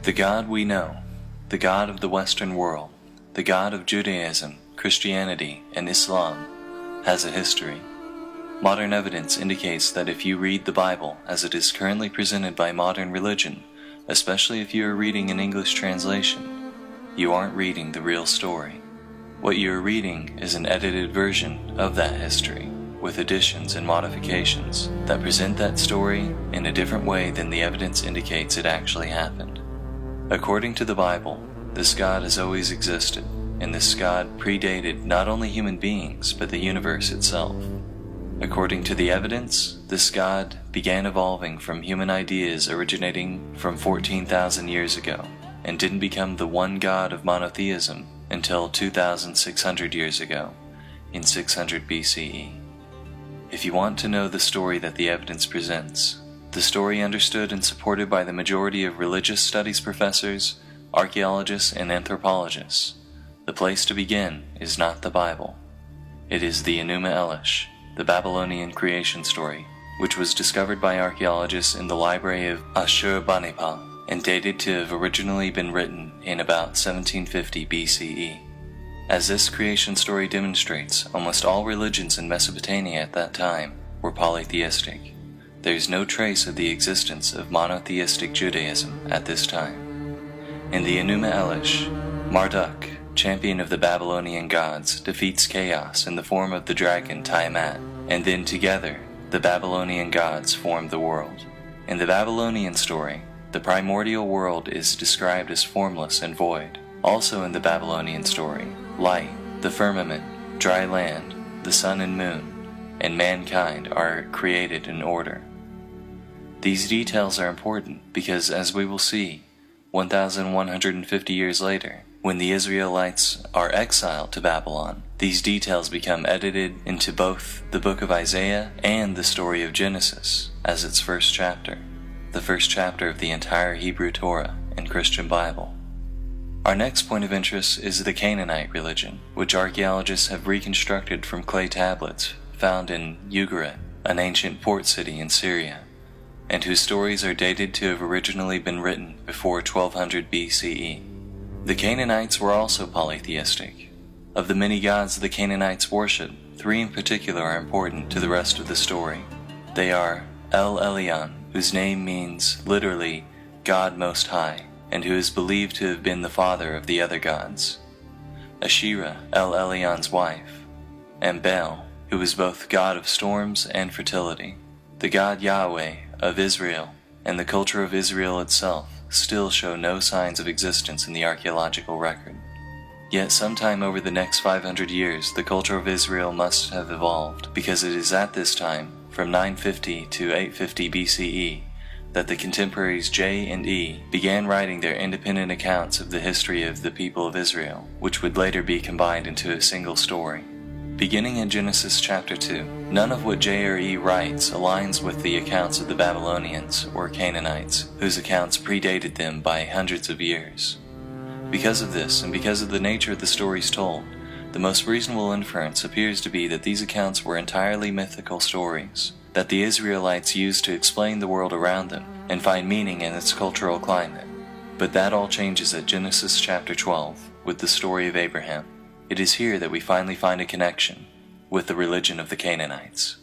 The God we know, the God of the Western world, the God of Judaism, Christianity, and Islam, has a history. Modern evidence indicates that if you read the Bible as it is currently presented by modern religion, especially if you are reading an English translation, you aren't reading the real story. What you are reading is an edited version of that history, with additions and modifications that present that story in a different way than the evidence indicates it actually happened. According to the Bible, this God has always existed, and this God predated not only human beings but the universe itself. According to the evidence, this God began evolving from human ideas originating from 14,000 years ago, and didn't become the one God of monotheism until 2,600 years ago, in 600 BCE. If you want to know the story that the evidence presents, the story understood and supported by the majority of religious studies professors, archaeologists, and anthropologists, the place to begin is not the Bible. It is the Enuma Elish, the Babylonian creation story, which was discovered by archaeologists in the library of Ashurbanipal and dated to have originally been written in about 1750 BCE. As this creation story demonstrates, almost all religions in Mesopotamia at that time were polytheistic. There is no trace of the existence of monotheistic Judaism at this time. In the Enuma Elish, Marduk, champion of the Babylonian gods, defeats chaos in the form of the dragon Tiamat, and then together, the Babylonian gods form the world. In the Babylonian story, the primordial world is described as formless and void. Also in the Babylonian story, light, the firmament, dry land, the sun and moon, and mankind are created in order. These details are important because, as we will see, 1,150 years later, when the Israelites are exiled to Babylon, these details become edited into both the book of Isaiah and the story of Genesis as its first chapter, the first chapter of the entire Hebrew Torah and Christian Bible. Our next point of interest is the Canaanite religion, which archaeologists have reconstructed from clay tablets found in Ugarit, an ancient port city in Syria, and whose stories are dated to have originally been written before 1200 BCE. The Canaanites were also polytheistic. Of the many gods the Canaanites worshipped, three in particular are important to the rest of the story. They are El Elyon, whose name means literally God Most High, and who is believed to have been the father of the other gods; Asherah, El Elyon's wife; and Baal, who is both god of storms and fertility. The god Yahweh of Israel and the culture of Israel itself still show no signs of existence in the archaeological record. Yet sometime over the next 500 years the culture of Israel must have evolved, because it is at this time, from 950 to 850 BCE, that the contemporaries J and E began writing their independent accounts of the history of the people of Israel, which would later be combined into a single story. Beginning in Genesis chapter 2, none of what J or E writes aligns with the accounts of the Babylonians or Canaanites, whose accounts predated them by hundreds of years. Because of this, and because of the nature of the stories told, the most reasonable inference appears to be that these accounts were entirely mythical stories that the Israelites used to explain the world around them and find meaning in its cultural climate. But that all changes at Genesis chapter 12 with the story of Abraham. It is here that we finally find a connection with the religion of the Canaanites.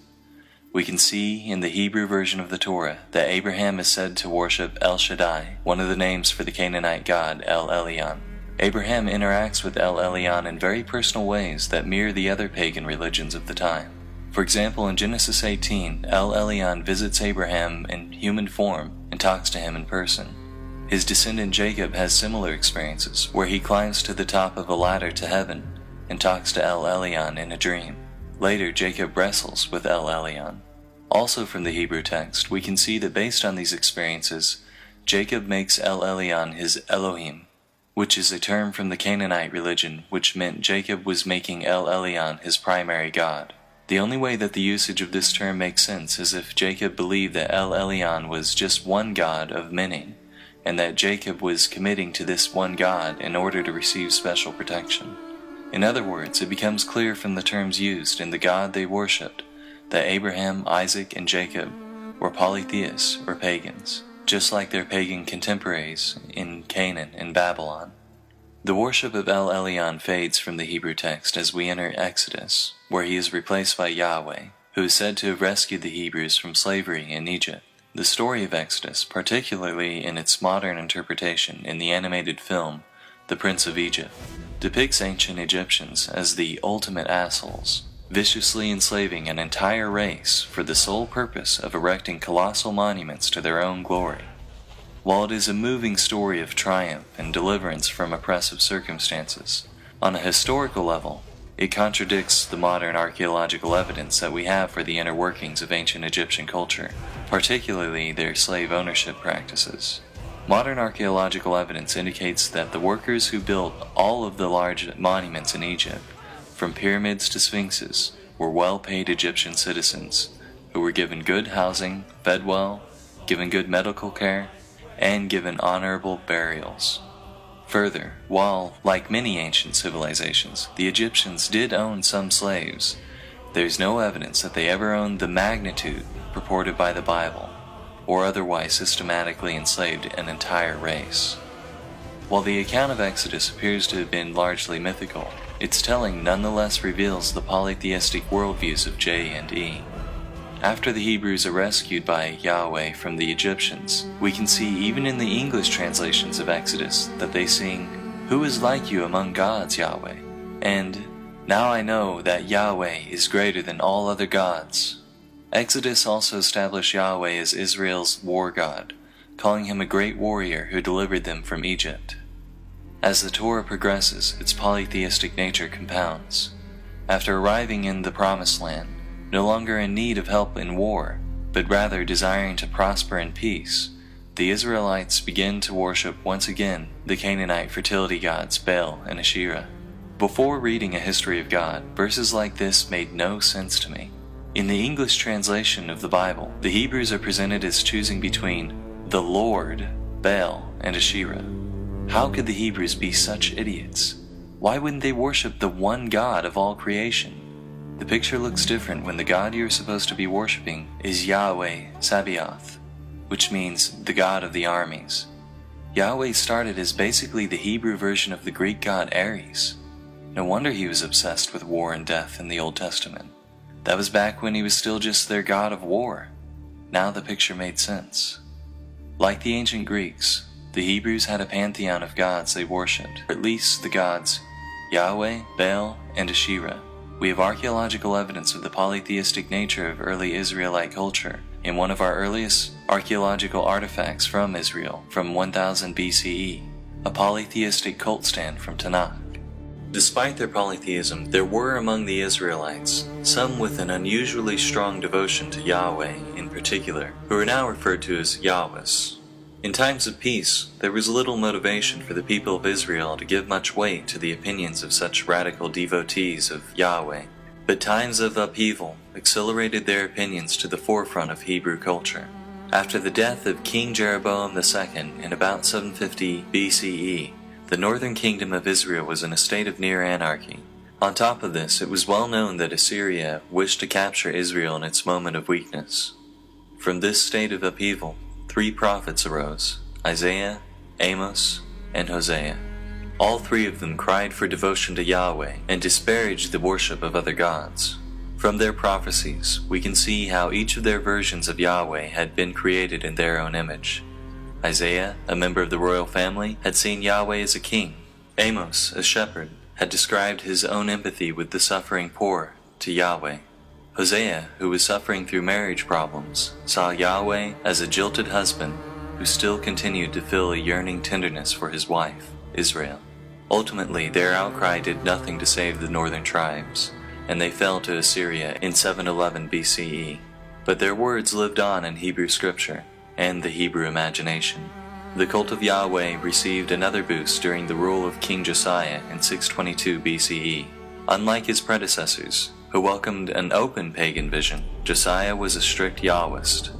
We can see in the Hebrew version of the Torah that Abraham is said to worship El Shaddai, one of the names for the Canaanite god El Elyon. Abraham interacts with El Elyon in very personal ways that mirror the other pagan religions of the time. For example, in Genesis 18, El Elyon visits Abraham in human form and talks to him in person. His descendant Jacob has similar experiences, where he climbs to the top of a ladder to heaven and talks to El Elyon in a dream. Later, Jacob wrestles with El Elyon. Also from the Hebrew text, we can see that based on these experiences, Jacob makes El Elyon his Elohim, which is a term from the Canaanite religion which meant Jacob was making El Elyon his primary god. The only way that the usage of this term makes sense is if Jacob believed that El Elyon was just one god of many, and that Jacob was committing to this one god in order to receive special protection. In other words, it becomes clear from the terms used in the God they worshipped that Abraham, Isaac, and Jacob were polytheists or pagans. just like their pagan contemporaries in Canaan and Babylon. The worship of El Elyon fades from the Hebrew text as we enter Exodus, where he is replaced by Yahweh, who is said to have rescued the Hebrews from slavery in Egypt. The story of Exodus, particularly in its modern interpretation in the animated film The Prince of Egypt, depicts ancient Egyptians as the ultimate assholes, viciously enslaving an entire race for the sole purpose of erecting colossal monuments to their own glory. While it is a moving story of triumph and deliverance from oppressive circumstances, on a historical level, it contradicts the modern archaeological evidence that we have for the inner workings of ancient Egyptian culture, particularly their slave ownership practices. Modern archaeological evidence indicates that the workers who built all of the large monuments in Egypt, from pyramids to sphinxes, were well-paid Egyptian citizens who were given good housing, fed well, given good medical care, and given honorable burials. Further, while, like many ancient civilizations, the Egyptians did own some slaves, there is no evidence that they ever owned the magnitude purported by the Bible, or otherwise systematically enslaved an entire race. While the account of Exodus appears to have been largely mythical, its telling nonetheless reveals the polytheistic worldviews of J and E. After the Hebrews are rescued by Yahweh from the Egyptians, we can see even in the English translations of Exodus that they sing, "Who is like you among gods, Yahweh?" and "Now I know that Yahweh is greater than all other gods." Exodus also established Yahweh as Israel's war god, calling him a great warrior who delivered them from Egypt. As the Torah progresses, its polytheistic nature compounds. After arriving in the Promised Land, no longer in need of help in war, but rather desiring to prosper in peace, the Israelites begin to worship once again the Canaanite fertility gods Baal and Asherah. Before reading a history of God, verses like this made no sense to me. In the English translation of the Bible, the Hebrews are presented as choosing between the Lord, Baal, and Asherah. How could the Hebrews be such idiots? Why wouldn't they worship the one God of all creation? The picture looks different when the God you're supposed to be worshiping is Yahweh Sabaoth, which means the God of the armies. Yahweh started as basically the Hebrew version of the Greek god Ares. No wonder he was obsessed with war and death in the Old Testament. That was back when he was still just their god of war. Now the picture made sense. Like the ancient Greeks, the Hebrews had a pantheon of gods they worshipped, or at least the gods Yahweh, Baal, and Asherah. We have archaeological evidence of the polytheistic nature of early Israelite culture in one of our earliest archaeological artifacts from Israel from 1000 BCE, a polytheistic cult stand from Tanakh. Despite their polytheism, there were among the Israelites some with an unusually strong devotion to Yahweh in particular, who are now referred to as Yahwehs. In times of peace, there was little motivation for the people of Israel to give much weight to the opinions of such radical devotees of Yahweh, but times of upheaval accelerated their opinions to the forefront of Hebrew culture. After the death of King Jeroboam II in about 750 BCE, the northern kingdom of Israel was in a state of near anarchy. On top of this, it was well known that Assyria wished to capture Israel in its moment of weakness. From this state of upheaval, 3 prophets arose, Isaiah, Amos, and Hosea. All 3 of them cried for devotion to Yahweh and disparaged the worship of other gods. From their prophecies, we can see how each of their versions of Yahweh had been created in their own image. Isaiah, a member of the royal family, had seen Yahweh as a king. Amos, a shepherd, had described his own empathy with the suffering poor to Yahweh. Hosea, who was suffering through marriage problems, saw Yahweh as a jilted husband who still continued to feel a yearning tenderness for his wife, Israel. Ultimately, their outcry did nothing to save the northern tribes, and they fell to Assyria in 711 BCE. But their words lived on in Hebrew scripture and the Hebrew imagination. The cult of Yahweh received another boost during the rule of King Josiah in 622 BCE. Unlike his predecessors, who welcomed an open pagan vision, Josiah was a strict Yahwist.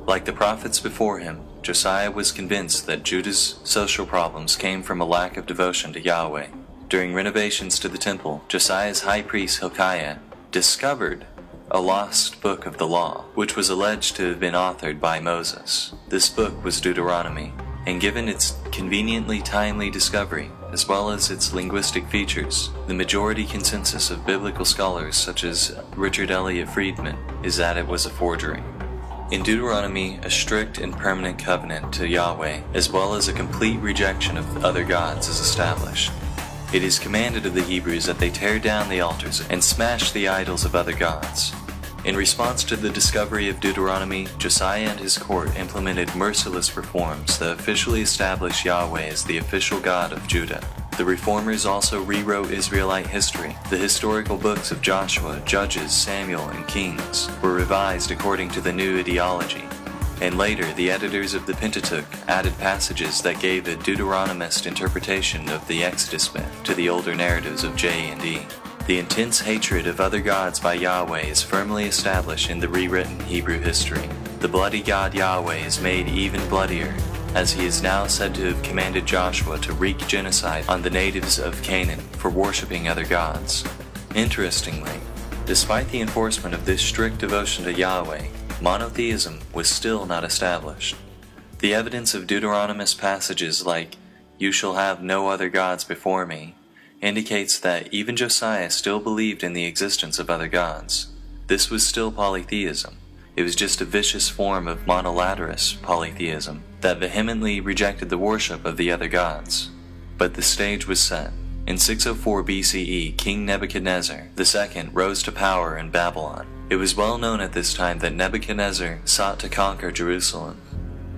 Like the prophets before him, Josiah was convinced that Judah's social problems came from a lack of devotion to Yahweh. During renovations to the temple, Josiah's high priest Hilkiah discovered a lost book of the law, which was alleged to have been authored by Moses. This book was Deuteronomy, and given its conveniently timely discovery, as well as its linguistic features, the majority consensus of biblical scholars such as Richard Elliott Friedman is that it was a forgery. In Deuteronomy, a strict and permanent covenant to Yahweh, as well as a complete rejection of other gods, is established. It is commanded of the Hebrews that they tear down the altars and smash the idols of other gods. In response to the discovery of Deuteronomy, Josiah and his court implemented merciless reforms that officially established Yahweh as the official God of Judah. The reformers also rewrote Israelite history. The historical books of Joshua, Judges, Samuel, and Kings were revised according to the new ideology. And later, the editors of the Pentateuch added passages that gave a Deuteronomist interpretation of the Exodus myth to the older narratives of J and E. The intense hatred of other gods by Yahweh is firmly established in the rewritten Hebrew history. The bloody God Yahweh is made even bloodier, as he is now said to have commanded Joshua to wreak genocide on the natives of Canaan for worshipping other gods. Interestingly, despite the enforcement of this strict devotion to Yahweh, monotheism was still not established. The evidence of Deuteronomist passages like, "You shall have no other gods before me," indicates that even Josiah still believed in the existence of other gods. This was still polytheism. It was just a vicious form of monolaterous polytheism that vehemently rejected the worship of the other gods. But the stage was set. In 604 BCE, King Nebuchadnezzar II rose to power in Babylon. It was well known at this time that Nebuchadnezzar sought to conquer Jerusalem.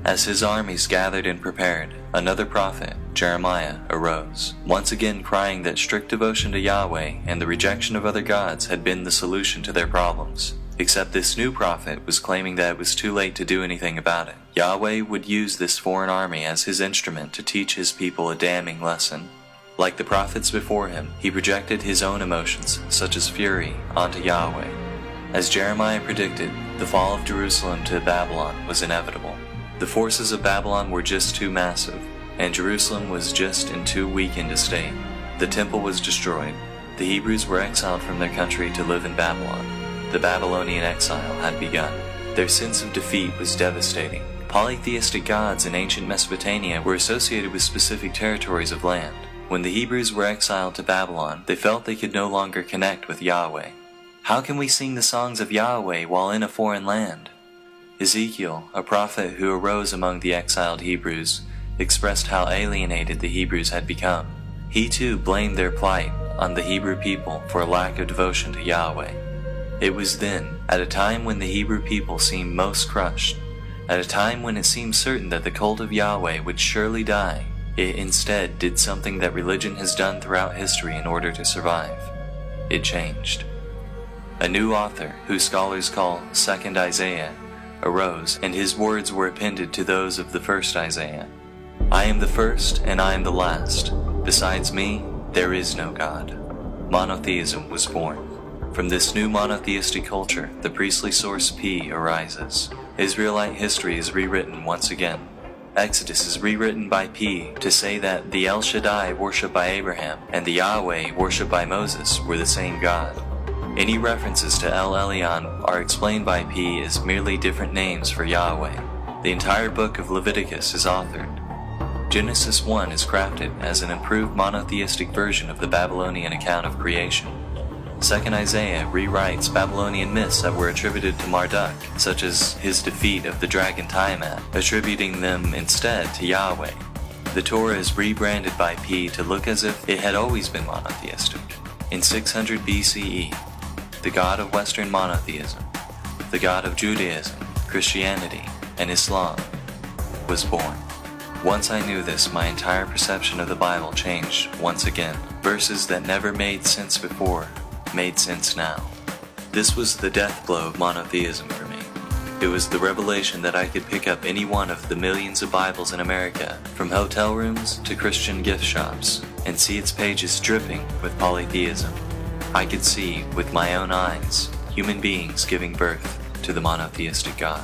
As his armies gathered and prepared, another prophet, Jeremiah, arose, once again crying that strict devotion to Yahweh and the rejection of other gods had been the solution to their problems. Except this new prophet was claiming that it was too late to do anything about it. Yahweh would use this foreign army as his instrument to teach his people a damning lesson. Like the prophets before him, he projected his own emotions, such as fury, onto Yahweh. As Jeremiah predicted, the fall of Jerusalem to Babylon was inevitable. The forces of Babylon were just too massive, and Jerusalem was just in too weakened a state. The temple was destroyed. The Hebrews were exiled from their country to live in Babylon. The Babylonian exile had begun. Their sense of defeat was devastating. Polytheistic gods in ancient Mesopotamia were associated with specific territories of land. When the Hebrews were exiled to Babylon, they felt they could no longer connect with Yahweh. How can we sing the songs of Yahweh while in a foreign land? Ezekiel, a prophet who arose among the exiled Hebrews, expressed how alienated the Hebrews had become. He too blamed their plight on the Hebrew people for a lack of devotion to Yahweh. It was then, at a time when the Hebrew people seemed most crushed, at a time when it seemed certain that the cult of Yahweh would surely die, it instead did something that religion has done throughout history in order to survive. It changed. A new author, who scholars call Second Isaiah, arose, and his words were appended to those of the first Isaiah. "I am the first, and I am the last. Besides me, there is no God." Monotheism was born. From this new monotheistic culture, the priestly source P arises. Israelite history is rewritten once again. Exodus is rewritten by P to say that the El Shaddai worshipped by Abraham and the Yahweh worshipped by Moses were the same God. Any references to El Elyon are explained by P as merely different names for Yahweh. The entire book of Leviticus is authored. Genesis 1 is crafted as an improved monotheistic version of the Babylonian account of creation. Second Isaiah rewrites Babylonian myths that were attributed to Marduk, such as his defeat of the dragon Tiamat, attributing them instead to Yahweh. The Torah is rebranded by P to look as if it had always been monotheistic. In 600 BCE, the God of Western monotheism, the God of Judaism, Christianity, and Islam, was born. Once I knew this, my entire perception of the Bible changed once again. Verses that never made sense before made sense now. This was the death blow of monotheism for me. It was the revelation that I could pick up any one of the millions of Bibles in America, from hotel rooms to Christian gift shops, and see its pages dripping with polytheism. I could see, with my own eyes, human beings giving birth to the monotheistic God.